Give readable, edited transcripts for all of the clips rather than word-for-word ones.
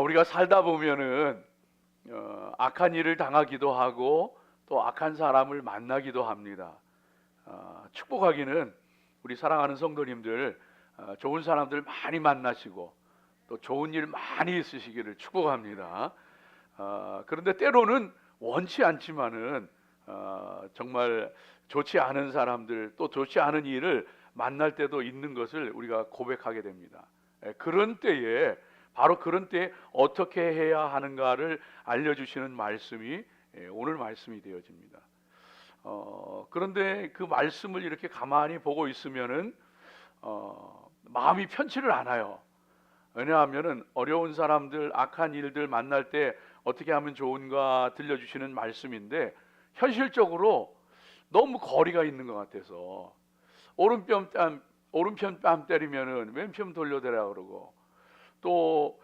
우리가 살다 보면은 악한 일을 당하기도 하고 또 악한 사람을 만나기도 합니다. 축복하기는 우리 사랑하는 성도님들 좋은 사람들 많이 만나시고 또 좋은 일 많이 있으시기를 축복합니다. 그런데 때로는 원치 않지만은 정말 좋지 않은 사람들 또 좋지 않은 일을 만날 때도 있는 것을 우리가 고백하게 됩니다. 그런 때에 바로 그런 때에 어떻게 해야 하는가를 알려주시는 말씀이 오늘 말씀이 되어집니다. 그런데 그 말씀을 이렇게 가만히 보고 있으면은 마음이 편치를 않아요. 왜냐하면은 어려운 사람들, 악한 일들 만날 때 어떻게 하면 좋은가 들려주시는 말씀인데 현실적으로 너무 거리가 있는 것 같아서 오른편 뺨 때리면은 왼편 돌려대라 그러고, 또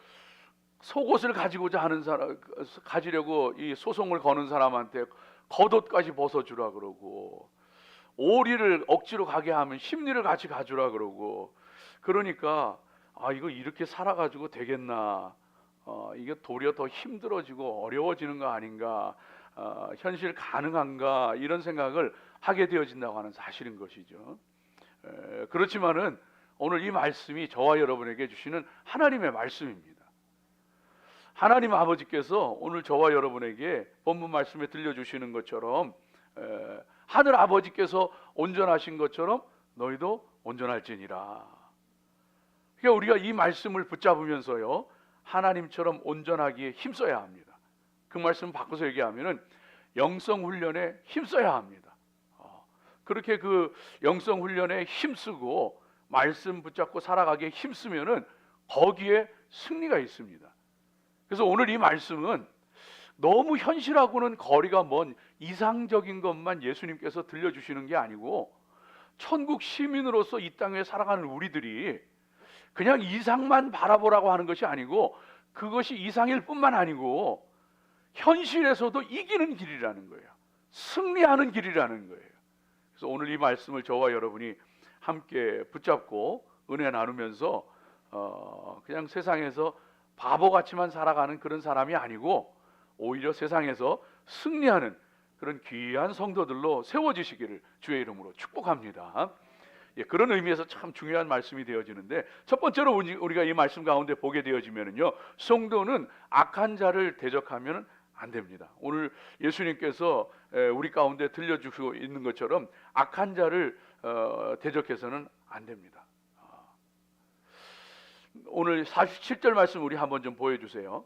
속옷을 가지고자 하는 사람 가지려고 이 소송을 거는 사람한테 겉옷까지 벗어주라 그러고, 오리를 억지로 가게 하면 심리를 같이 가주라 그러고, 그러니까 이거 이렇게 살아가지고 되겠나, 이게 도리어 더 힘들어지고 어려워지는 거 아닌가, 현실 가능한가, 이런 생각을 하게 되어진다고 하는 사실인 것이죠. 그렇지만은 오늘 이 말씀이 저와 여러분에게 주시는 하나님의 말씀입니다. 하나님 아버지께서 오늘 저와 여러분에게 본문 말씀에 들려주시는 것처럼 하늘 아버지께서 온전하신 것처럼 너희도 온전할지니라. 그러니까 우리가 이 말씀을 붙잡으면서요, 하나님처럼 온전하기에 힘써야 합니다. 그 말씀 바꿔서 얘기하면은 영성 훈련에 힘써야 합니다. 그렇게 그 영성 훈련에 힘쓰고 말씀 붙잡고 살아가기에 힘쓰면은 거기에 승리가 있습니다. 그래서 오늘 이 말씀은 너무 현실하고는 거리가 먼 이상적인 것만 예수님께서 들려주시는 게 아니고, 천국 시민으로서 이 땅에 살아가는 우리들이 그냥 이상만 바라보라고 하는 것이 아니고, 그것이 이상일 뿐만 아니고 현실에서도 이기는 길이라는 거예요. 승리하는 길이라는 거예요. 그래서 오늘 이 말씀을 저와 여러분이 함께 붙잡고 은혜 나누면서 그냥 세상에서 바보같이만 살아가는 그런 사람이 아니고, 오히려 세상에서 승리하는 그런 귀한 성도들로 세워지시기를 주의 이름으로 축복합니다. 그런 의미에서 참 중요한 말씀이 되어지는데, 첫 번째로 우리가 이 말씀 가운데 보게 되어지면요, 성도는 악한 자를 대적하면 안 됩니다. 오늘 예수님께서 우리 가운데 들려주시고 있는 것처럼 악한 자를 대적해서는 안 됩니다. 오늘 47절 말씀 우리 한번 좀 보여주세요.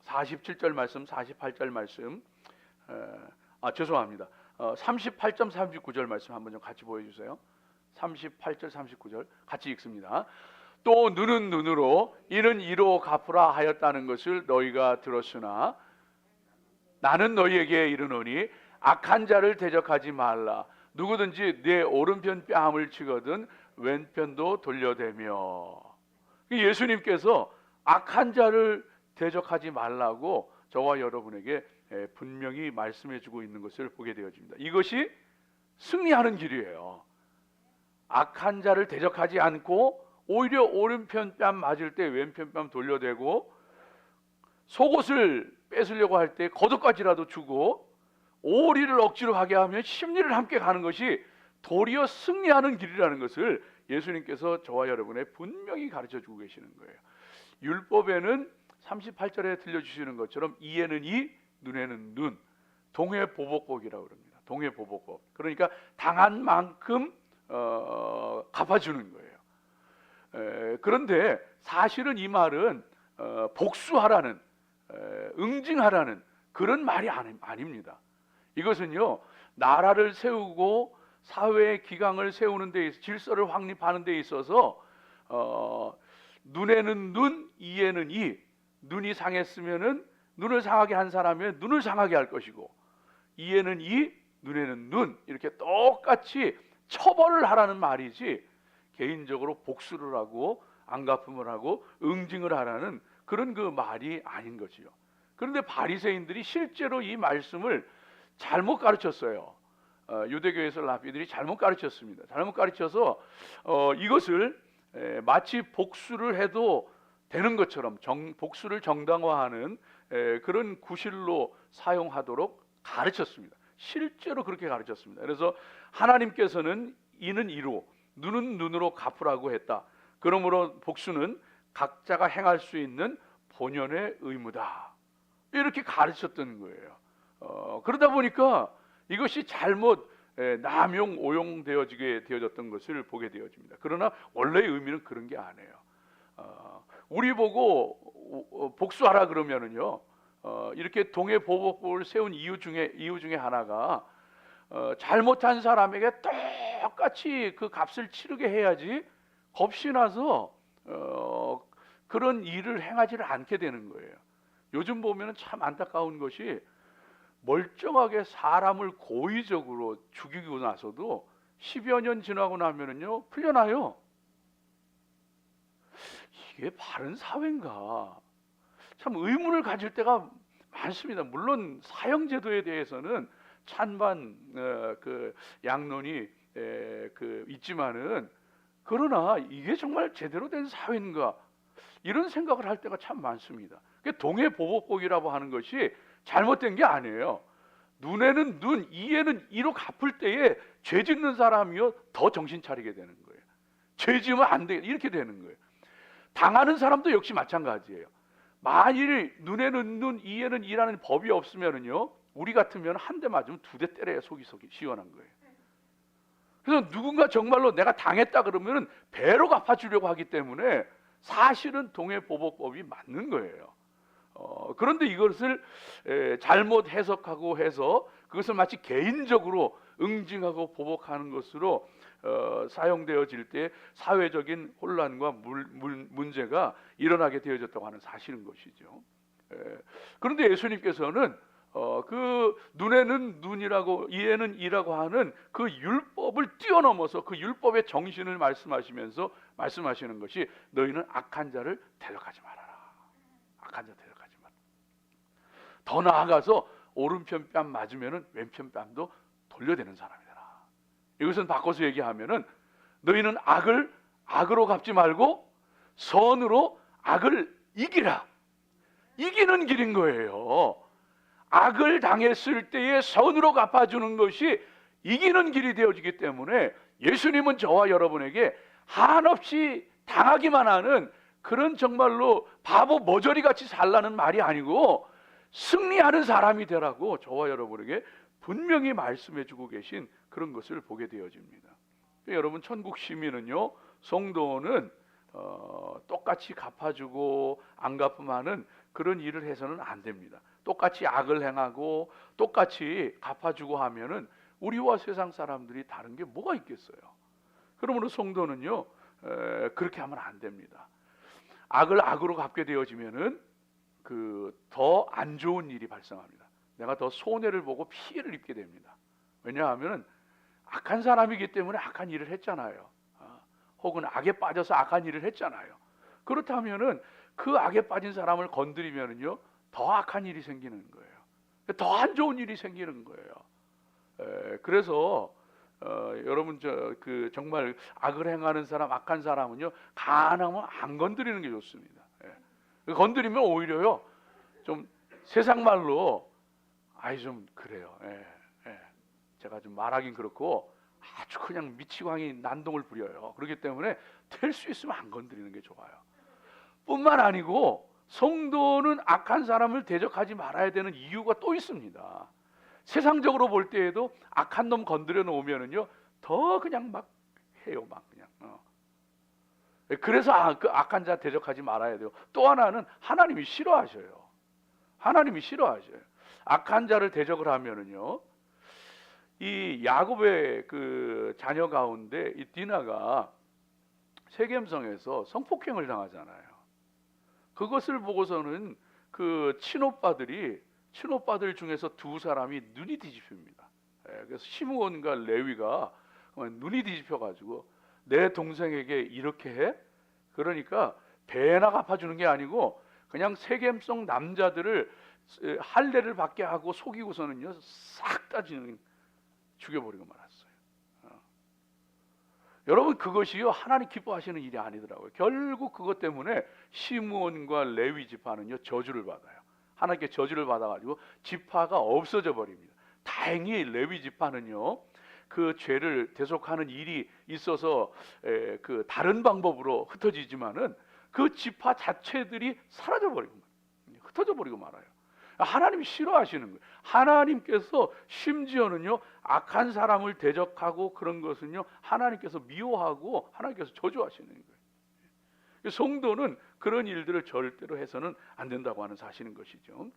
47절 말씀, 48절 말씀, 죄송합니다. 38점 39절 말씀 한번 좀 같이 보여주세요. 38절 39절 같이 읽습니다. 또 눈은 눈으로 이는 이로 갚으라 하였다는 것을 너희가 들었으나 나는 너희에게 이르노니 악한 자를 대적하지 말라. 누구든지 내 오른편 뺨을 치거든 왼편도 돌려대며. 예수님께서 악한 자를 대적하지 말라고 저와 여러분에게 분명히 말씀해 주고 있는 것을 보게 되어집니다. 이것이 승리하는 길이에요. 악한 자를 대적하지 않고 오히려 오른편 뺨 맞을 때 왼편 뺨 돌려대고, 속옷을 뺏으려고 할 때 겉옷까지라도 주고, 오리를 억지로 가게 하면 심리를 함께 가는 것이 도리어 승리하는 길이라는 것을 예수님께서 저와 여러분에 분명히 가르쳐 주고 계시는 거예요. 율법에는 38절에 들려주시는 것처럼 이에는 이, 눈에는 눈, 동해보복법이라고 그럽니다. 동해보복법. 그러니까 당한 만큼 갚아주는 거예요. 그런데 사실은 이 말은 복수하라는, 응징하라는 그런 말이 아닙니다. 이것은요, 나라를 세우고 사회의 기강을 세우는 데 있어, 질서를 확립하는 데 있어서 눈에는 눈, 이에는 이, 눈이 상했으면은 눈을 상하게 한 사람의 눈을 상하게 할 것이고, 이에는 이, 눈에는 눈, 이렇게 똑같이 처벌을 하라는 말이지, 개인적으로 복수를 하고 안갚음을 하고 응징을 하라는 그런 그 말이 아닌 거지요. 그런데 바리새인들이 실제로 이 말씀을 잘못 가르쳤어요. 유대교에서 랍비들이 잘못 가르쳤습니다. 잘못 가르쳐서 이것을 마치 복수를 해도 되는 것처럼 복수를 정당화하는 그런 구실로 사용하도록 가르쳤습니다. 실제로 그렇게 가르쳤습니다. 그래서 하나님께서는 이는 이로 눈은 눈으로 갚으라고 했다. 그러므로 복수는 각자가 행할 수 있는 본연의 의무다. 이렇게 가르쳤던 거예요. 그러다 보니까 이것이 잘못 남용 오용되어지게 되어졌던 것을 보게 되어집니다. 그러나 원래의 의미는 그런 게 아니에요. 우리 보고 복수하라 그러면은요, 이렇게 동해보복법을 세운 이유 중에 하나가 잘못한 사람에게 똑같이 그 값을 치르게 해야지 겁이 나서 그런 일을 행하지를 않게 되는 거예요. 요즘 보면은 참 안타까운 것이 멀쩡하게 사람을 고의적으로 죽이고 나서도 10여 년 지나고 나면은요 풀려나요. 이게 바른 사회인가? 참 의문을 가질 때가 많습니다. 물론 사형제도에 대해서는 찬반 그 양론이 있지만은, 그러나 이게 정말 제대로 된 사회인가? 이런 생각을 할 때가 참 많습니다. 동해보복법이라고 하는 것이 잘못된 게 아니에요. 눈에는 눈, 이에는 이로 갚을 때에 죄 짓는 사람이요 더 정신 차리게 되는 거예요. 죄 지으면 안 돼, 이렇게 되는 거예요. 당하는 사람도 역시 마찬가지예요. 만일 눈에는 눈, 이에는 이라는 법이 없으면은요, 우리 같으면 한 대 맞으면 두 대 때려야 속이 시원한 거예요. 그래서 누군가 정말로 내가 당했다 그러면은 배로 갚아주려고 하기 때문에 사실은 동해보복법이 맞는 거예요. 그런데 이것을 잘못 해석하고 해서 그것을 마치 개인적으로 응징하고 보복하는 것으로 사용되어질 때 사회적인 혼란과 문제가 일어나게 되어졌다고 하는 사실인 것이죠. 그런데 예수님께서는 그 눈에는 눈이라고 이에는 이라고 하는 그 율법을 뛰어넘어서 그 율법의 정신을 말씀하시는 것이 너희는 악한 자를 대적하지 말아라. 악한 자 대적하지 마라. 더 나아가서 오른편 뺨 맞으면은 왼편 뺨도 돌려대는 사람이 되라. 이것은 바꿔서 얘기하면은 너희는 악을 악으로 갚지 말고 선으로 악을 이기라. 이기는 길인 거예요. 악을 당했을 때에 선으로 갚아주는 것이 이기는 길이 되어지기 때문에 예수님은 저와 여러분에게 한없이 당하기만 하는 그런 정말로 바보 머저리 같이 살라는 말이 아니고 승리하는 사람이 되라고 저와 여러분에게 분명히 말씀해주고 계신 그런 것을 보게 되어집니다. 여러분, 천국 시민은요, 성도는 똑같이 갚아주고 안 갚음하는 그런 일을 해서는 안 됩니다. 똑같이 악을 행하고 똑같이 갚아주고 하면은 우리와 세상 사람들이 다른 게 뭐가 있겠어요? 그러므로 성도는요, 그렇게 하면 안 됩니다. 악을 악으로 갚게 되어지면은 그 더 안 좋은 일이 발생합니다. 내가 더 손해를 보고 피해를 입게 됩니다. 왜냐하면 악한 사람이기 때문에 악한 일을 했잖아요. 혹은 악에 빠져서 악한 일을 했잖아요. 그렇다면은 그 악에 빠진 사람을 건드리면은요, 더 악한 일이 생기는 거예요. 더 안 좋은 일이 생기는 거예요. 그래서 여러분, 정말 악을 행하는 사람, 악한 사람은요, 가능하면 안 건드리는 게 좋습니다. 건드리면 오히려요, 좀 세상 말로 좀 그래요. 제가 좀 말하긴 그렇고 아주 그냥 미치광이 난동을 부려요. 그렇기 때문에 될 수 있으면 안 건드리는 게 좋아요. 뿐만 아니고 성도는 악한 사람을 대적하지 말아야 되는 이유가 또 있습니다. 세상적으로 볼 때에도 악한 놈 건드려 놓으면은요, 더 그냥 막 해요, 막 그냥. 그래서 그 악한 자 대적하지 말아야 돼요. 또 하나는 하나님이 싫어하셔요. 하나님이 싫어하셔요. 악한 자를 대적을 하면은요, 이 야곱의 그 자녀 가운데 이 디나가 세겜성에서 성폭행을 당하잖아요. 그것을 보고서는 그 친오빠들 중에서 두 사람이 눈이 뒤집힙니다. 그래서 시므온과 레위가 눈이 뒤집혀가지고 내 동생에게 이렇게 해? 그러니까 배나 갚아주는 게 아니고 그냥 세겜성 남자들을 할례를 받게 하고 속이고서는요, 싹 다 죽여버리고 말았어요. 여러분, 그것이요 하나님 기뻐하시는 일이 아니더라고요. 결국 그것 때문에 시므온과 레위 지파는요 저주를 받아요. 하나님께 저주를 받아가지고 지파가 없어져 버립니다. 다행히 레위 지파는요 그 죄를 대속하는 일이 있어서 그 다른 방법으로 흩어지지만은 그 지파 자체들이 사라져 버리고 흩어져 버리고 말아요. 하나님이 싫어하시는 거예요. 하나님께서 심지어는요 악한 사람을 대적하고 그런 것은요 하나님께서 미워하고 하나님께서 저주하시는 거예요. 성도는 그런 일들을 절대로 해서는 안 된다고 하는 사실인 것이죠.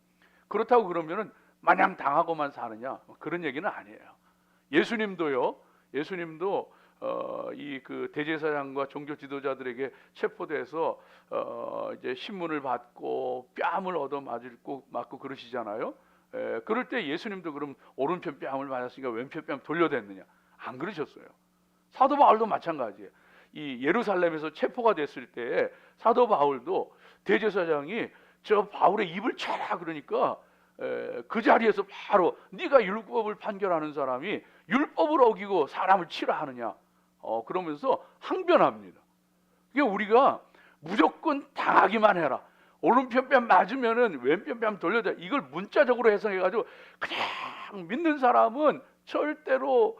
그렇다고 그러면은 마냥 당하고만 사느냐, 그런 얘기는 아니에요. 예수님도 이 그 대제사장과 종교 지도자들에게 체포돼서 이제 신문을 받고 뺨을 얻어 맞고 그러시잖아요. 그럴 때 예수님도 그럼 오른편 뺨을 맞았으니까 왼편 뺨 돌려댔느냐? 안 그러셨어요. 사도 바울도 마찬가지예요. 이 예루살렘에서 체포가 됐을 때 사도 바울도 대제사장이 저 바울의 입을 쳐라 그러니까 그 자리에서 바로 네가 율법을 판결하는 사람이 율법을 어기고 사람을 치라 하느냐, 그러면서 항변합니다. 그러니까 우리가 무조건 당하기만 해라, 오른편 뺨 맞으면은 왼편 뺨 돌려야, 이걸 문자적으로 해석해가지고 그냥 믿는 사람은 절대로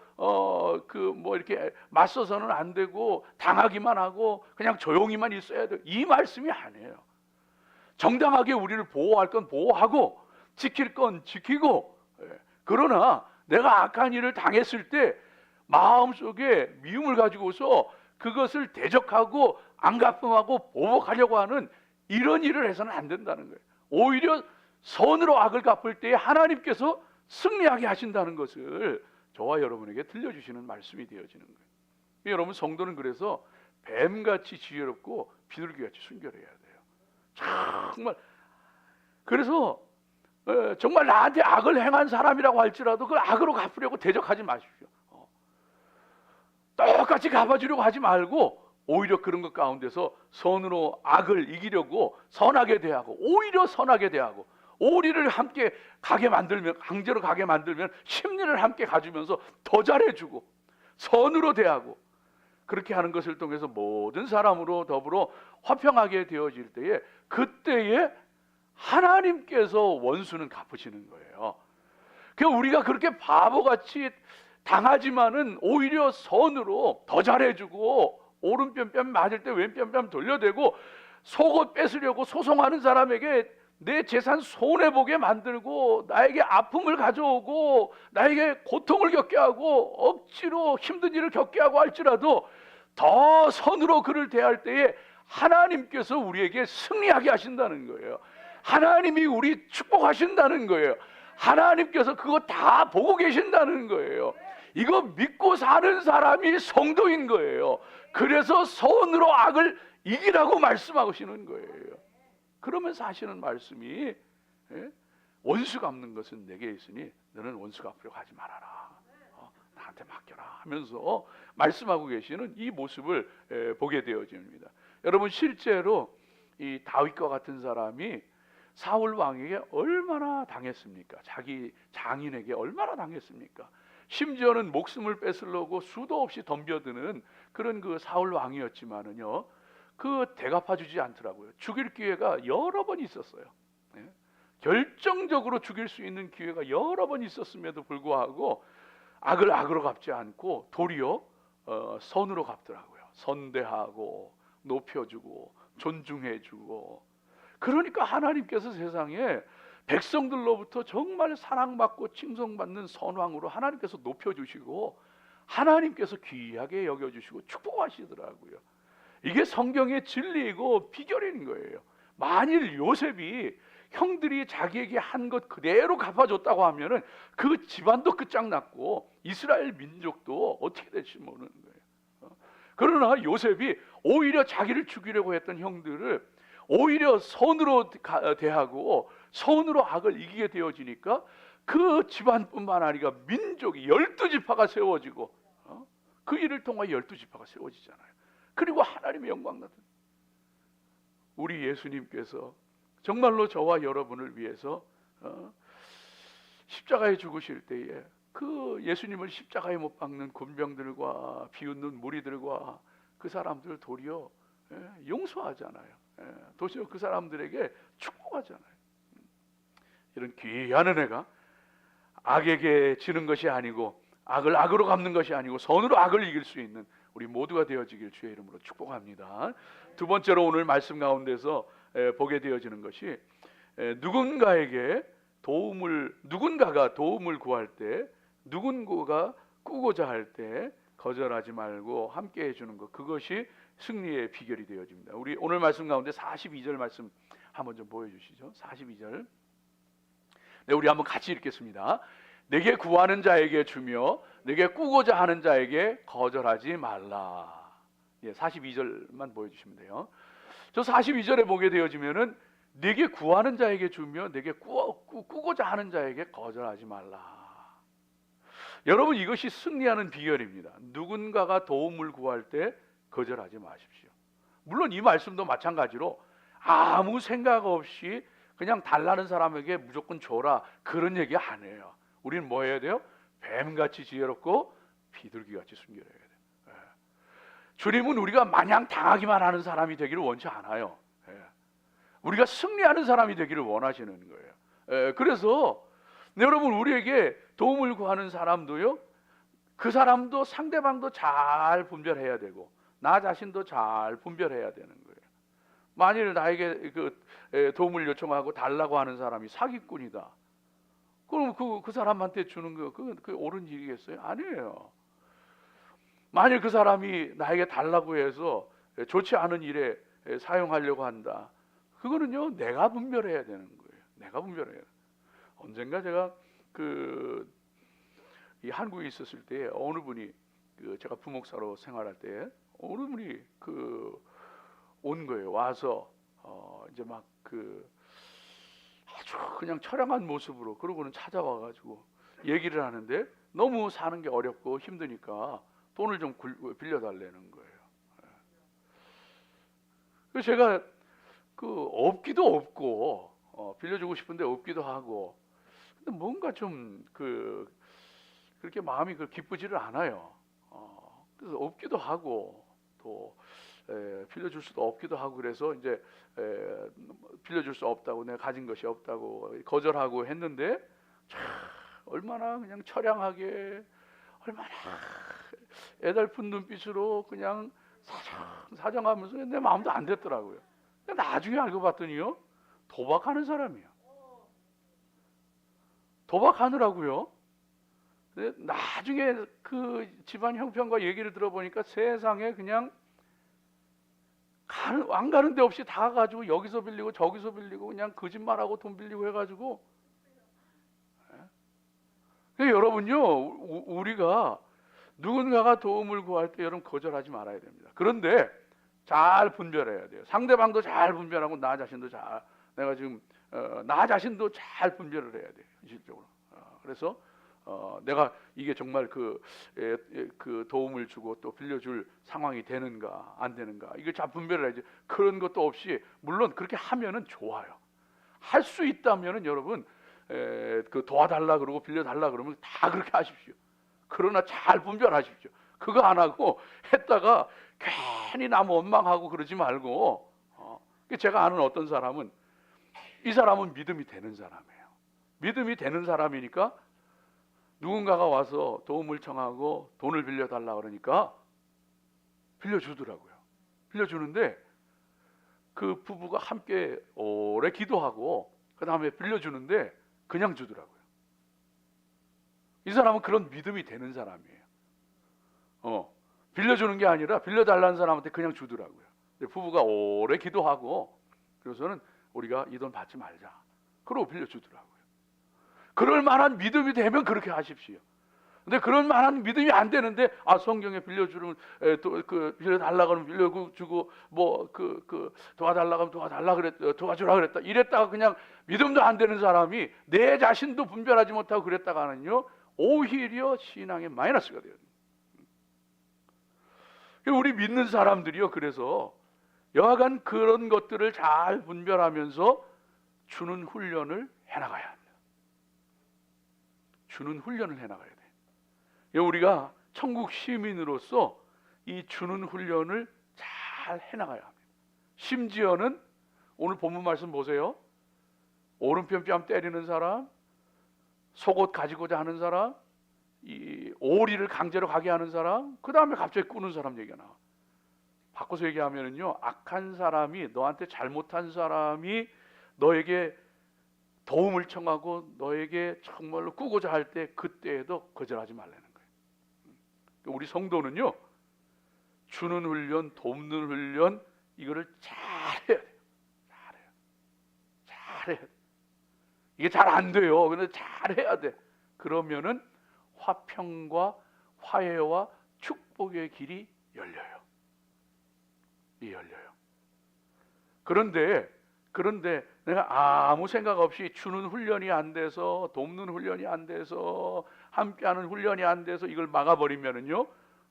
그 뭐 이렇게 맞서서는 안 되고 당하기만 하고 그냥 조용히만 있어야 돼, 이 말씀이 아니에요. 정당하게 우리를 보호할 건 보호하고 지킬 건 지키고, 그러나 내가 악한 일을 당했을 때 마음속에 미움을 가지고서 그것을 대적하고 안갚음하고 보복하려고 하는 이런 일을 해서는 안 된다는 거예요. 오히려 선으로 악을 갚을 때에 하나님께서 승리하게 하신다는 것을 저와 여러분에게 들려주시는 말씀이 되어지는 거예요. 여러분, 성도는 그래서 뱀같이 지혜롭고 비둘기같이 순결해야 돼요. 정말. 그래서 정말 나한테 악을 행한 사람이라고 할지라도 그 악으로 갚으려고 대적하지 마십시오. 똑같이 갚아주려고 하지 말고 오히려 그런 것 가운데서 선으로 악을 이기려고 선하게 대하고, 오히려 선하게 대하고, 오리를 함께 가게 만들면, 강제로 가게 만들면 심리를 함께 가주면서 더 잘해주고 선으로 대하고, 그렇게 하는 것을 통해서 모든 사람으로 더불어 화평하게 되어질 때에, 그때에 하나님께서 원수는 갚으시는 거예요. 그러니까 우리가 그렇게 바보같이 당하지만은 오히려 선으로 더 잘해주고, 오른편 뺨 맞을 때 왼편 뺨 돌려대고, 속옷 뺏으려고 소송하는 사람에게 내 재산 손해보게 만들고, 나에게 아픔을 가져오고 나에게 고통을 겪게 하고 억지로 힘든 일을 겪게 하고 할지라도 더 선으로 그를 대할 때에 하나님께서 우리에게 승리하게 하신다는 거예요. 하나님이 우리 축복하신다는 거예요. 하나님께서 그거 다 보고 계신다는 거예요. 이거 믿고 사는 사람이 성도인 거예요. 그래서 선으로 악을 이기라고 말씀하시는 거예요. 그러면서 하시는 말씀이, 원수 갚는 것은 내게 있으니 너는 원수 갚으려고 하지 말아라, 나한테 맡겨라 하면서 말씀하고 계시는 이 모습을 보게 되어집니다. 여러분, 실제로 이 다윗과 같은 사람이 사울 왕에게 얼마나 당했습니까? 자기 장인에게 얼마나 당했습니까? 심지어는 목숨을 뺏으려고 수도 없이 덤벼드는 그런 그 사울 왕이었지만은요, 그 대갚아주지 않더라고요. 죽일 기회가 여러 번 있었어요. 결정적으로 죽일 수 있는 기회가 여러 번 있었음에도 불구하고 악을 악으로 갚지 않고 도리어 선으로 갚더라고요. 선대하고 높여주고 존중해주고. 그러니까 하나님께서 세상에 백성들로부터 정말 사랑받고 칭송받는 선왕으로 하나님께서 높여주시고, 하나님께서 귀하게 여겨주시고 축복하시더라고요. 이게 성경의 진리이고 비결인 거예요. 만일 요셉이 형들이 자기에게 한 것 그대로 갚아줬다고 하면은 그 집안도 끝장났고 이스라엘 민족도 어떻게 될지 모르는 거예요. 그러나 요셉이 오히려 자기를 죽이려고 했던 형들을 오히려 선으로 대하고 선으로 악을 이기게 되어지니까 그 집안뿐만 아니라 민족이 12지파가 세워지고, 그 일을 통해 12지파가 세워지잖아요. 그리고 하나님의 영광 나타나. 우리 예수님께서 정말로 저와 여러분을 위해서 십자가에 죽으실 때에 그 예수님을 십자가에 못 박는 군병들과 비웃는 무리들과 그 사람들을 도리어 용서하잖아요. 도리어 그 사람들에게 축복하잖아요. 이런 귀한 은혜가 악에게 지는 것이 아니고 악을 악으로 갚는 것이 아니고 선으로 악을 이길 수 있는 우리 모두가 되어지길 주의 이름으로 축복합니다. 두 번째로 오늘 말씀 가운데서 보게 되어지는 것이 누군가가 도움을 구할 때, 누군가가 꾸고자 할 때 거절하지 말고 함께 해주는 것, 그것이 승리의 비결이 되어집니다. 우리 오늘 말씀 가운데 42절 말씀 한번 좀 보여주시죠. 42절. 네, 우리 한번 같이 읽겠습니다. 내게 구하는 자에게 주며 내게 꾸고자 하는 자에게 거절하지 말라. 42절만 보여주시면 돼요. 저 42절에 보게 되어지면은 내게 구하는 자에게 주며 내게 꾸고자 하는 자에게 거절하지 말라. 여러분, 이것이 승리하는 비결입니다. 누군가가 도움을 구할 때 거절하지 마십시오. 물론 이 말씀도 마찬가지로 아무 생각 없이 그냥 달라는 사람에게 무조건 줘라, 그런 얘기 안 해요. 우리는 뭐 해야 돼요? 뱀같이 지혜롭고 비둘기같이 순결해야 돼요. 주님은 우리가 마냥 당하기만 하는 사람이 되기를 원치 않아요. 우리가 승리하는 사람이 되기를 원하시는 거예요. 그래서 여러분, 우리에게 도움을 구하는 사람도요, 그 사람도 상대방도 잘 분별해야 되고 나 자신도 잘 분별해야 되는 거예요. 만일 나에게 도움을 요청하고 달라고 하는 사람이 사기꾼이다, 그럼 그 사람한테 주는 거 그 옳은 일이겠어요? 아니에요. 만일 그 사람이 나에게 달라고 해서 좋지 않은 일에 사용하려고 한다, 그거는요 내가 분별해야 되는 거예요. 내가 분별해야 돼요. 언젠가 제가 이 한국에 있었을 때 어느 분이 제가 부목사로 생활할 때 어느 분이 온 거예요. 와서 이제 막 아주 그냥 처량한 모습으로 그러고는 찾아와가지고 얘기를 하는데 너무 사는 게 어렵고 힘드니까 돈을 좀 빌려달라는 거예요. 그래서 제가 없기도 없고 빌려주고 싶은데 없기도 하고, 근데 뭔가 좀 그렇게 마음이 기쁘지를 않아요. 그래서 없기도 하고 또 빌려줄 수도 없기도 하고, 그래서 이제 빌려줄 수 없다고, 내가 가진 것이 없다고 거절하고 했는데, 얼마나 그냥 처량하게, 얼마나 애달픈 눈빛으로 그냥 사정하면서 내 마음도 안 됐더라고요. 나중에 알고 봤더니요, 도박하는 사람이에요. 도박하느라고요. 나중에 그 집안 형편과 얘기를 들어보니까 세상에 그냥 안 가는 데 없이 다 가지고 여기서 빌리고 저기서 빌리고 그냥 거짓말하고 돈 빌리고 해가지고. 여러분요, 우리가 누군가가 도움을 구할 때 여러분 거절하지 말아야 됩니다. 그런데 잘 분별해야 돼요. 상대방도 잘 분별하고 나 자신도 나 자신도 잘 분별을 해야 돼요. 현실적으로. 그래서 내가 이게 정말 그 도움을 주고 또 빌려줄 상황이 되는가 안 되는가, 이걸 잘 분별을 해야지. 그런 것도 없이, 물론 그렇게 하면은 좋아요. 할 수 있다면은 여러분 도와달라 그러고 빌려달라 그러면 다 그렇게 하십시오. 그러나 잘 분별하십시오. 그거 안 하고 했다가 괜히 남 원망하고 그러지 말고. 제가 아는 어떤 사람은, 이 사람은 믿음이 되는 사람이에요. 믿음이 되는 사람이니까 누군가가 와서 도움을 청하고 돈을 빌려달라 그러니까 빌려주더라고요. 빌려주는데 그 부부가 함께 오래 기도하고 그 다음에 빌려주는데 그냥 주더라고요. 이 사람은 그런 믿음이 되는 사람이에요. 빌려주는 게 아니라 빌려달라는 사람한테 그냥 주더라고요. 근데 부부가 오래 기도하고 그래서는 우리가 이 돈 받지 말자, 그러고 빌려주더라고요. 그럴 만한 믿음이 되면 그렇게 하십시오. 근데 그럴 만한 믿음이 안 되는데, 성경에 빌려주면 빌려달라고 하면 빌려주고 도와달라고 하면 도와주라 그랬다, 이랬다가 그냥 믿음도 안 되는 사람이 내 자신도 분별하지 못하고 그랬다가는요, 오히려 신앙에 마이너스가 돼요. 우리 믿는 사람들이요, 그래서 여하간 그런 것들을 잘 분별하면서 주는 훈련을 해나가야 합니다. 주는 훈련을 해나가야 돼요. 우리가 천국 시민으로서 이 주는 훈련을 잘 해나가야 합니다. 심지어는 오늘 본문 말씀 보세요. 오른편 뺨 때리는 사람, 속옷 가지고자 하는 사람, 이 오리를 강제로 가게 하는 사람, 그 다음에 갑자기 꾸는 사람 얘기가 나와. 바꿔서 얘기하면은요, 악한 사람이, 너한테 잘못한 사람이 너에게 도움을 청하고 너에게 정말로 꾸고자 할 때, 그때에도 거절하지 말라는 거예요. 우리 성도는요, 주는 훈련, 돕는 훈련, 이거를 잘해야 돼요. 잘해야 돼. 이게 잘 안 돼요. 근데 잘해야 돼. 그러면은 화평과 화해와 축복의 길이 열려요. 열려요. 그런데 내가 아무 생각 없이 주는 훈련이 안 돼서, 돕는 훈련이 안 돼서, 함께하는 훈련이 안 돼서 이걸 막아버리면은요,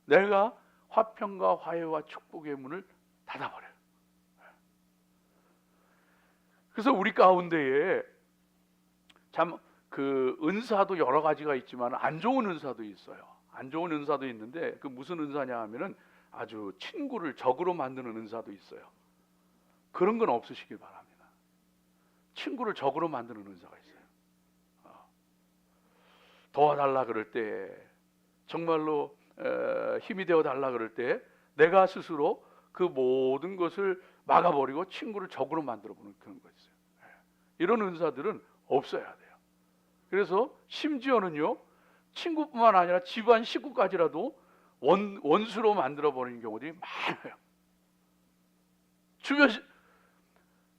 내가 화평과 화해와 축복의 문을 닫아버려요. 그래서 우리 가운데에 참 그 은사도 여러 가지가 있지만 안 좋은 은사도 있어요. 안 좋은 은사도 있는데, 그 무슨 은사냐 하면은 아주 친구를 적으로 만드는 은사도 있어요. 그런 건 없으시길 바랍니다. 친구를 적으로 만드는 은사가 있어요. 도와달라 그럴 때, 정말로 힘이 되어 달라 그럴 때 내가 스스로 그 모든 것을 막아버리고 친구를 적으로 만들어보는 그런 거 있어요. 이런 은사들은 없어야 돼요. 그래서 심지어는요, 친구뿐만 아니라 집안 식구까지라도 원수로 만들어버리는 경우들이 많아요.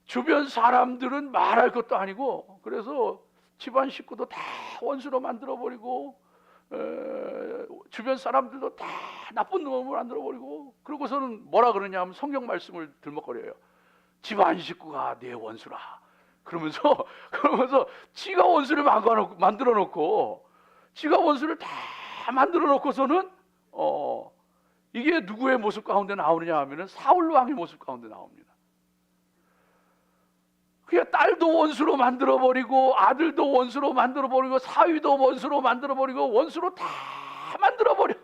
주변 사람들은 말할 것도 아니고, 그래서 집안 식구도 다 원수로 만들어버리고, 주변 사람들도 다 나쁜 놈으로 만들어버리고, 그러고서는 뭐라 그러냐 하면 성경 말씀을 들먹거려요. 집안 식구가 내 원수라. 그러면서 지가 원수를 만들어 놓고, 지가 원수를 다 만들어 놓고서는 이게 누구의 모습 가운데 나오느냐 하면은 사울 왕의 모습 가운데 나옵니다. 그냥 딸도 원수로 만들어 버리고, 아들도 원수로 만들어 버리고, 사위도 원수로 만들어 버리고, 원수로 다 만들어 버려.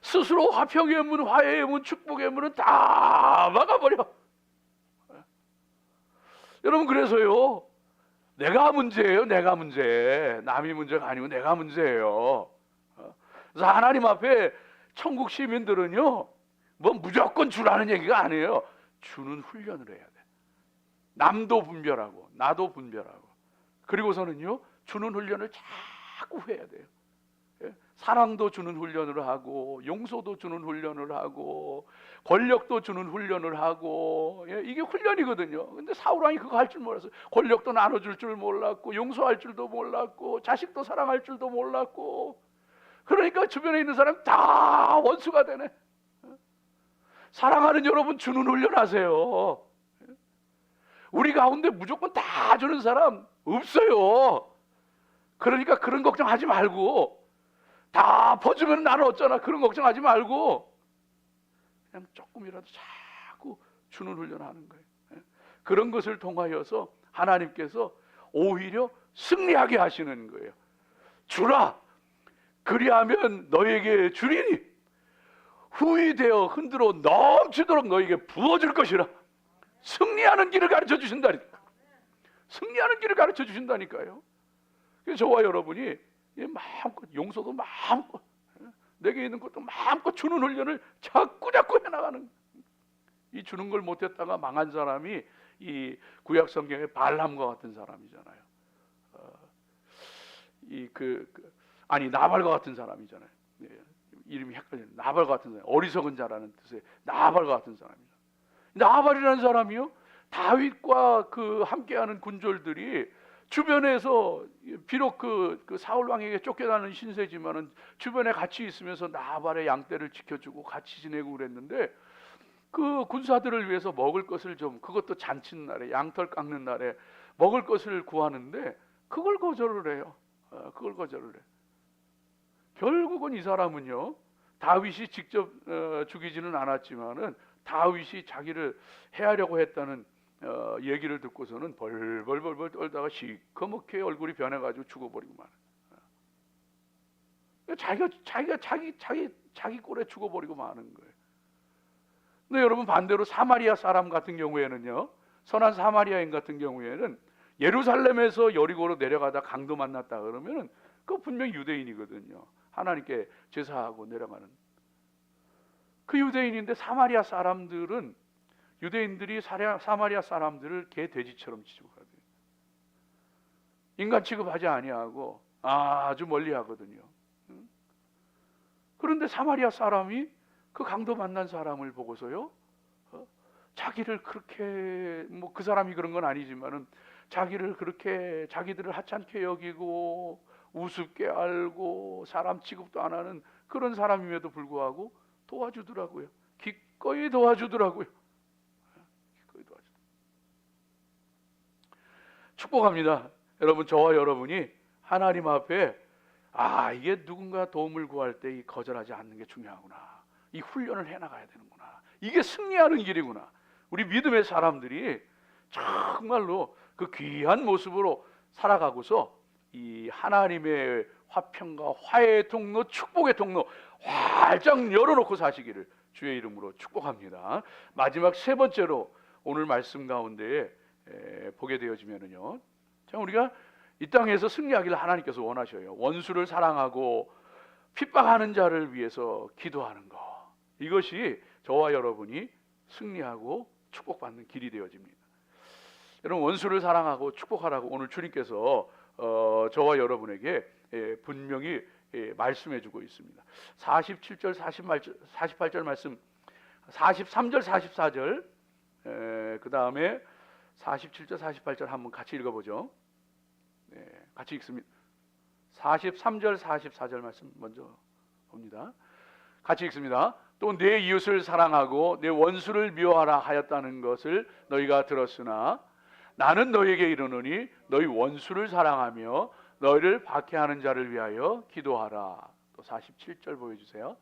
스스로 화평의 문, 화해의 문, 축복의 문은 다 막아버려. 여러분, 그래서요, 내가 문제예요. 내가 문제. 남이 문제가 아니고 내가 문제예요. 그래서 하나님 앞에 천국 시민들은요, 뭐 무조건 주라는 얘기가 아니에요. 주는 훈련을 해야 돼. 남도 분별하고 나도 분별하고, 그리고서는요, 주는 훈련을 자꾸 해야 돼요. 사랑도 주는 훈련을 하고, 용서도 주는 훈련을 하고, 권력도 주는 훈련을 하고, 이게 훈련이거든요. 근데 사울 왕이 그거 할 줄 몰랐어요. 권력도 나눠줄 줄 몰랐고, 용서할 줄도 몰랐고, 자식도 사랑할 줄도 몰랐고, 그러니까 주변에 있는 사람 다 원수가 되네. 사랑하는 여러분, 주는 훈련하세요. 우리 가운데 무조건 다 주는 사람 없어요. 그러니까 그런 걱정하지 말고, 다 퍼주면 나는 어쩌나, 그런 걱정하지 말고 그냥 조금이라도 자꾸 주는 훈련하는 거예요. 그런 것을 통하여서 하나님께서 오히려 승리하게 하시는 거예요. 주라, 그리하면 너에게 주리니 후이 되어 흔들어 넘치도록 너에게 부어줄 것이라. 승리하는 길을 가르쳐 주신다니까. 승리하는 길을 가르쳐 주신다니까요. 그래서 저와 여러분이 마음껏, 용서도 마음껏, 내게 있는 것도 마음껏 주는 훈련을 자꾸 해나가는, 이 주는 걸 못했다가 망한 사람이 이 구약 성경의 발람과 같은 사람이잖아요. 나발과 같은 사람이잖아요. 이름이 헷갈려요. 나발과 같은 사람, 어리석은 자라는 뜻의 나발과 같은 사람이죠. 나발이라는 사람이요, 다윗과 그 함께하는 군졸들이 주변에서 비록 그 사울 왕에게 쫓겨나는 신세지만은 주변에 같이 있으면서 나발의 양떼를 지켜주고 같이 지내고 그랬는데, 그 군사들을 위해서 먹을 것을 좀, 그것도 잔칫날에, 양털 깎는 날에 먹을 것을 구하는데 그걸 거절을 해요. 그걸 거절을 해. 결국은 이 사람은요, 다윗이 직접 죽이지는 않았지만은 다윗이 자기를 해하려고 했다는 얘기를 듣고서는 벌벌벌벌 떨다가 시커멓게 얼굴이 변해가지고 죽어버리고 말아요. 자기 꼴에 죽어버리고 마는 거예요. 근데 여러분, 반대로 사마리아 사람 같은 경우에는요, 선한 사마리아인 같은 경우에는 예루살렘에서 여리고로 내려가다 강도 만났다 그러면은 그거 분명히 유대인이거든요. 하나님께 제사하고 내려가는 그 유대인인데, 사마리아 사람들은, 유대인들이 사마리아 사람들을 개 돼지처럼 취급하대요. 인간 취급하지 아니하고 아주 멀리하거든요. 그런데 사마리아 사람이 그 강도 만난 사람을 보고서요, 자기를 그렇게, 뭐 그 사람이 그런 건 아니지만은 자기를 그렇게, 자기들을 하찮게 여기고 우습게 알고 사람 취급도 안 하는 그런 사람임에도 불구하고 도와주더라고요. 기꺼이 도와주더라고요. 기꺼이 도와주더라고요. 축복합니다. 여러분, 저와 여러분이 하나님 앞에 이게 누군가 도움을 구할 때 이 거절하지 않는 게 중요하구나, 이 훈련을 해나가야 되는구나, 이게 승리하는 길이구나. 우리 믿음의 사람들이 정말로 그 귀한 모습으로 살아가고서 이 하나님의 화평과 화해의 통로, 축복의 통로 활짝 열어놓고 사시기를 주의 이름으로 축복합니다. 마지막 세 번째로 오늘 말씀 가운데 보게 되어지면은요, 우리가 이 땅에서 승리하기를 하나님께서 원하셔요. 원수를 사랑하고 핍박하는 자를 위해서 기도하는 것, 이것이 저와 여러분이 승리하고 축복받는 길이 되어집니다. 여러분, 원수를 사랑하고 축복하라고 오늘 주님께서 저와 여러분에게 분명히 말씀해 주고 있습니다. 47절 48절 말씀, 43절 44절, 그 다음에 47절 48절 한번 같이 읽어보죠. 같이 읽습니다. 43절 44절 말씀 먼저 봅니다. 같이 읽습니다. 또 내 이웃을 사랑하고 내 원수를 미워하라 하였다는 것을 너희가 들었으나 나는 너희에게 이르노니 너희 원수를 사랑하며 너희를 박해하는 자를 위하여 기도하라. 또 47절 보여주세요.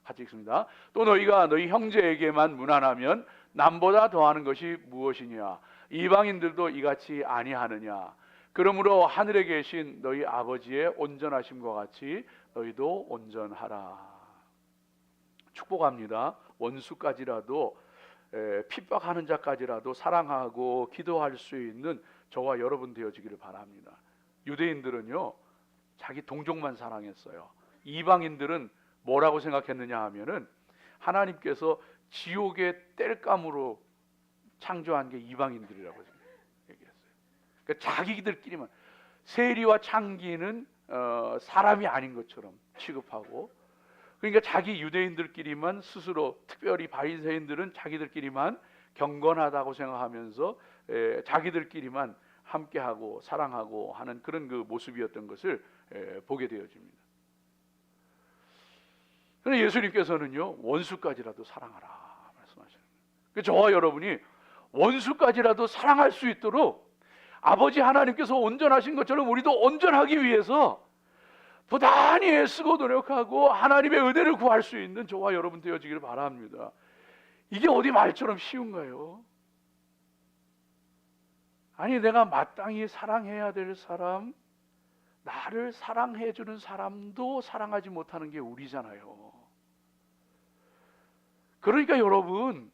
같이 읽습니다. 또 너희가 너희 형제에게만 무난하면 남보다 더하는 것이 무엇이냐? 이방인들도 이같이 아니하느냐? 그러므로 하늘에 계신 너희 아버지의 온전하심과 같이 너희도 온전하라. 축복합니다. 원수까지라도, 핍박하는 자까지라도 사랑하고 기도할 수 있는 저와 여러분 되어지기를 바랍니다. 유대인들은요, 자기 동족만 사랑했어요. 이방인들은 뭐라고 생각했느냐 하면은 하나님께서 지옥의 땔감으로 창조한 게 이방인들이라고 얘기했어요. 그러니까 자기들끼리만, 세리와 창기는 사람이 아닌 것처럼 취급하고, 그러니까 자기 유대인들끼리만 스스로, 특별히 바리새인들은 자기들끼리만 경건하다고 생각하면서 자기들끼리만 함께하고 사랑하고 하는 그런 그 모습이었던 것을 보게 되어집니다. 그런데 예수님께서는요, 원수까지라도 사랑하라 말씀하시는 거예요. 저와 여러분이 원수까지라도 사랑할 수 있도록 아버지 하나님께서 온전하신 것처럼 우리도 온전하기 위해서 부단히 애쓰고 노력하고 하나님의 은혜를 구할 수 있는 저와 여러분 되어지기를 바랍니다. 이게 어디 말처럼 쉬운가요? 아니, 내가 마땅히 사랑해야 될 사람, 나를 사랑해 주는 사람도 사랑하지 못하는 게 우리잖아요. 그러니까 여러분,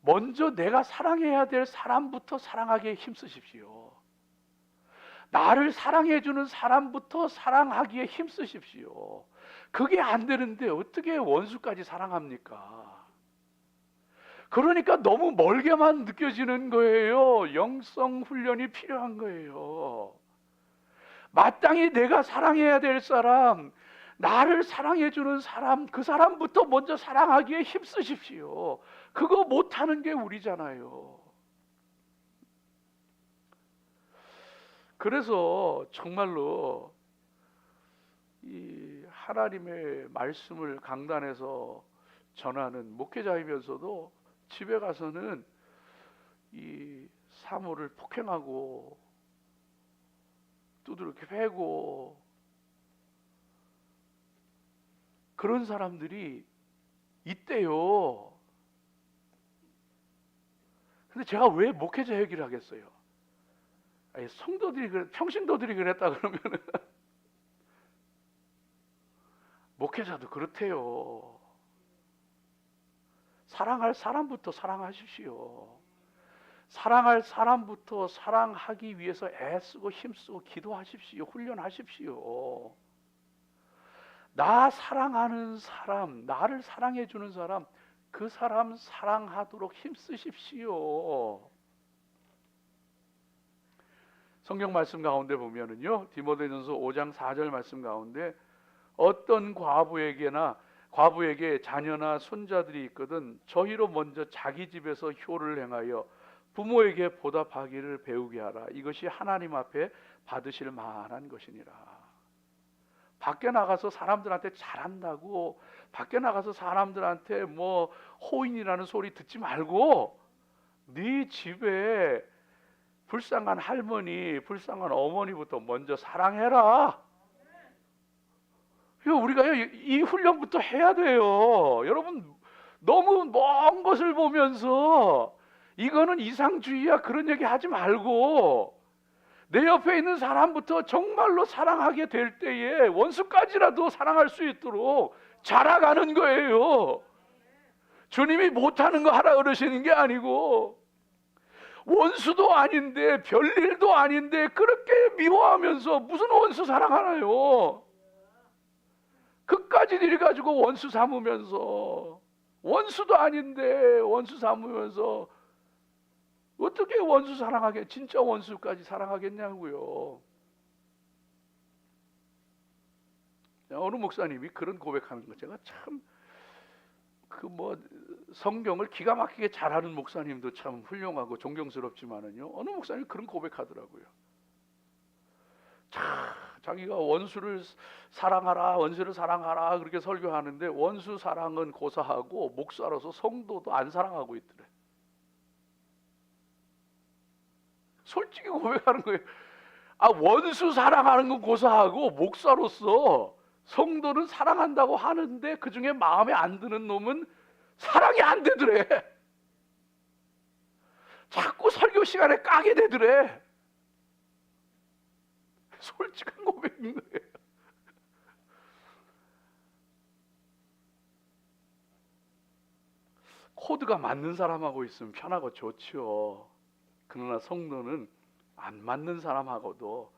먼저 내가 사랑해야 될 사람부터 사랑하기에 힘쓰십시오. 나를 사랑해 주는 사람부터 사랑하기에 힘쓰십시오. 그게 안 되는데 어떻게 원수까지 사랑합니까? 그러니까 너무 멀게만 느껴지는 거예요. 영성 훈련이 필요한 거예요. 마땅히 내가 사랑해야 될 사람, 나를 사랑해 주는 사람, 그 사람부터 먼저 사랑하기에 힘쓰십시오. 그거 못하는 게 우리잖아요. 그래서 정말로 이 하나님의 말씀을 강단에서 전하는 목회자이면서도 집에 가서는 이 사모를 폭행하고 두드러 패고 그런 사람들이 있대요. 근데 제가 왜 목회자 얘기를 하겠어요? 아니, 성도들이 평신도들이 그랬다 그러면은 목회자도 그렇대요. 사랑할 사람부터 사랑하십시오. 사랑할 사람부터 사랑하기 위해서 애쓰고 힘쓰고 기도하십시오. 훈련하십시오. 나 사랑하는 사람, 나를 사랑해 주는 사람, 그 사람 사랑하도록 힘쓰십시오. 성경 말씀 가운데 보면은요, 디모데전서 5장 4절 말씀 가운데 어떤 과부에게 자녀나 손자들이 있거든 저희로 먼저 자기 집에서 효를 행하여 부모에게 보답하기를 배우게 하라. 이것이 하나님 앞에 받으실 만한 것이니라. 밖에 나가서 사람들한테 잘한다고, 밖에 나가서 사람들한테 뭐 호인이라는 소리 듣지 말고 네 집에 불쌍한 할머니, 불쌍한 어머니부터 먼저 사랑해라. 우리가 이 훈련부터 해야 돼요. 여러분, 너무 먼 것을 보면서 이거는 이상주의야 그런 얘기 하지 말고 내 옆에 있는 사람부터 정말로 사랑하게 될 때에 원수까지라도 사랑할 수 있도록 자라가는 거예요. 주님이 못하는 거 하라 그러시는 게 아니고, 원수도 아닌데 별일도 아닌데 그렇게 미워하면서 무슨 원수 사랑하나요? 그까짓 일 가지고 원수 삼으면서, 원수도 아닌데 원수 삼으면서 어떻게 원수 사랑하게, 진짜 원수까지 사랑하겠냐고요. 어느 목사님이 그런 고백하는 거 제가 참 성경을 기가 막히게 잘하는 목사님도 참 훌륭하고 존경스럽지만은요, 어느 목사님이 그런 고백하더라고요. 자기가 원수를 사랑하라 그렇게 설교하는데 원수 사랑은 고사하고 목사로서 성도도 안 사랑하고 있더래. 솔직히 고백하는 거예요. 원수 사랑하는 건 고사하고 목사로서 성도는 사랑한다고 하는데 그 중에 마음에 안 드는 놈은 사랑이 안 되더래. 자꾸 설교 시간에 까게 되더래. 솔직한 고백인 거예요. 코드가 맞는 사람하고 있으면 편하고 좋죠. 그러나 성도는 안 맞는 사람하고도,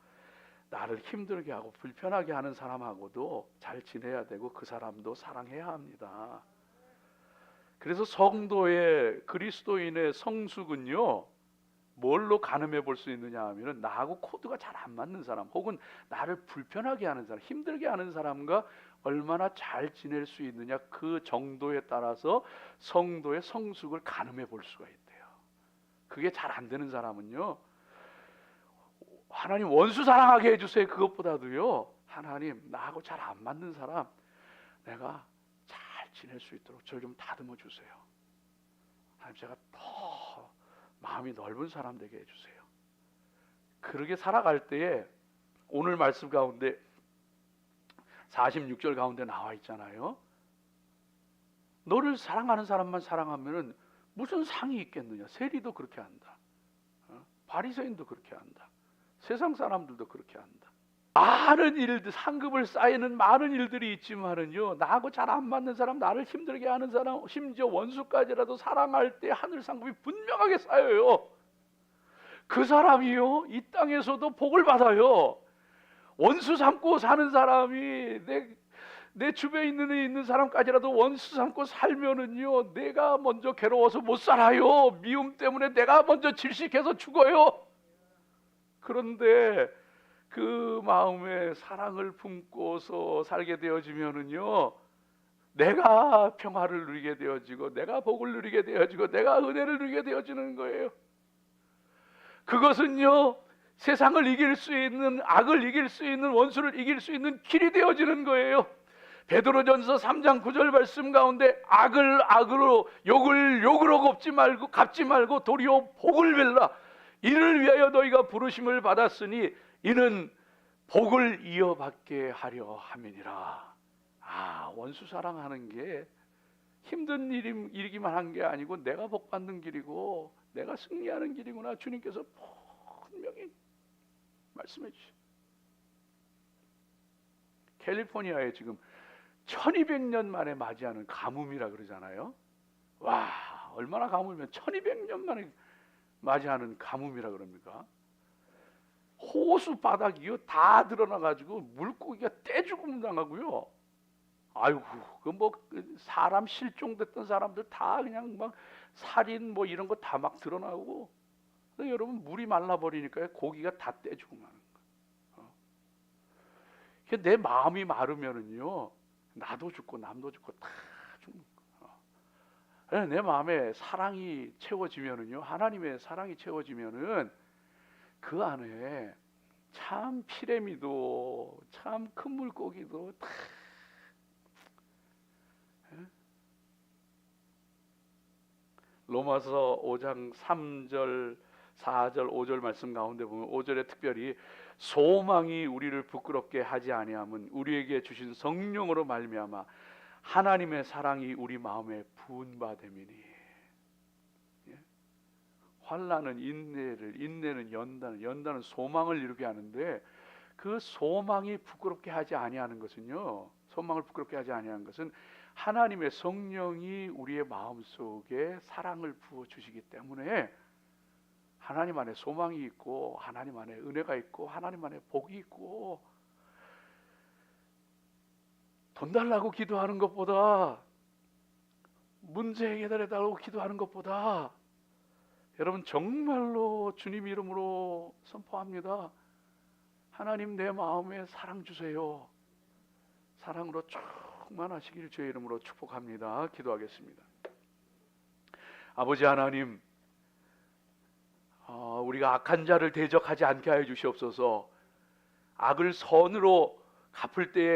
나를 힘들게 하고 불편하게 하는 사람하고도 잘 지내야 되고 그 사람도 사랑해야 합니다. 그래서 성도의, 그리스도인의 성숙은요, 뭘로 가늠해 볼 수 있느냐 하면은 나하고 코드가 잘 안 맞는 사람, 혹은 나를 불편하게 하는 사람, 힘들게 하는 사람과 얼마나 잘 지낼 수 있느냐, 그 정도에 따라서 성도의 성숙을 가늠해 볼 수가 있대요. 그게 잘 안 되는 사람은요, 하나님 원수 사랑하게 해주세요 그것보다도요, 하나님 나하고 잘 안 맞는 사람 내가 잘 지낼 수 있도록 저 좀 다듬어 주세요. 하나님 제가 더 마음이 넓은 사람 되게 해주세요. 그렇게 살아갈 때에 오늘 말씀 가운데 46절 가운데 나와 있잖아요. 너를 사랑하는 사람만 사랑하면은 무슨 상이 있겠느냐. 세리도 그렇게 한다. 바리새인도 그렇게 한다. 세상 사람들도 그렇게 한다. 많은 일들, 상급을 쌓이는 많은 일들이 있지만은요, 나하고 잘 안 맞는 사람, 나를 힘들게 하는 사람, 심지어 원수까지라도 사랑할 때 하늘 상급이 분명하게 쌓여요. 그 사람이요, 이 땅에서도 복을 받아요. 원수 삼고 사는 사람이 내 주변에 있는 사람까지라도 원수 삼고 살면은요, 내가 먼저 괴로워서 못 살아요. 미움 때문에 내가 먼저 질식해서 죽어요. 그런데 그 마음에 사랑을 품고서 살게 되어지면은요, 내가 평화를 누리게 되어지고, 내가 복을 누리게 되어지고, 내가 은혜를 누리게 되어지는 거예요. 그것은요, 세상을 이길 수 있는, 악을 이길 수 있는, 원수를 이길 수 있는 길이 되어지는 거예요. 베드로전서 3장 9절 말씀 가운데 악을 악으로, 욕을 욕으로 갚지 말고 도리어 복을 빌라. 이를 위하여 너희가 부르심을 받았으니 이는 복을 이어받게 하려 함이니라. 원수 사랑하는 게 힘든 일이기만 한 게 아니고 내가 복 받는 길이고, 내가 승리하는 길이구나. 주님께서 분명히 말씀해 주시죠. 캘리포니아에 지금 1200년 만에 맞이하는 가뭄이라 그러잖아요. 와, 얼마나 가뭄이면 1200년 만에 맞이하는 가뭄이라 그럽니까? 호수 바닥이요 다 드러나 가지고 물고기가 떼죽음 당하고요. 아이고, 그 뭐 사람 실종됐던 사람들 다 그냥 막 살인 뭐 이런 거 다 막 드러나고. 근데 여러분 물이 말라 버리니까 고기가 다 떼죽음 하는 거예요. 내 마음이 마르면은요 나도 죽고 남도 죽고 다 죽는 거예요. 내 마음에 사랑이 채워지면은요, 하나님의 사랑이 채워지면은 그 안에 참 피레미도 참 큰 물고기도 다 로마서 5장 3절 4절 5절 말씀 가운데 보면 5절에 특별히 소망이 우리를 부끄럽게 하지 아니함은 우리에게 주신 성령으로 말미암아 하나님의 사랑이 우리 마음에 부은 바 됨이니. 환난은 인내를, 인내는 연단을, 연단은 소망을 이루게 하는데 그 소망이 부끄럽게 하지 아니하는 것은요, 소망을 부끄럽게 하지 아니하는 것은 하나님의 성령이 우리의 마음속에 사랑을 부어 주시기 때문에 하나님 안에 소망이 있고 하나님 안에 은혜가 있고 하나님 안에 복이 있고. 돈 달라고 기도하는 것보다, 문제 해결해 달라고 기도하는 것보다, 여러분 정말로 주님 이름으로 선포합니다. 하나님 내 마음에 사랑 주세요. 사랑으로 충만하시길 주의 이름으로 축복합니다. 기도하겠습니다. 아버지 하나님, 우리가 악한 자를 대적하지 않게 하여 주시옵소서. 악을 선으로 갚을 때에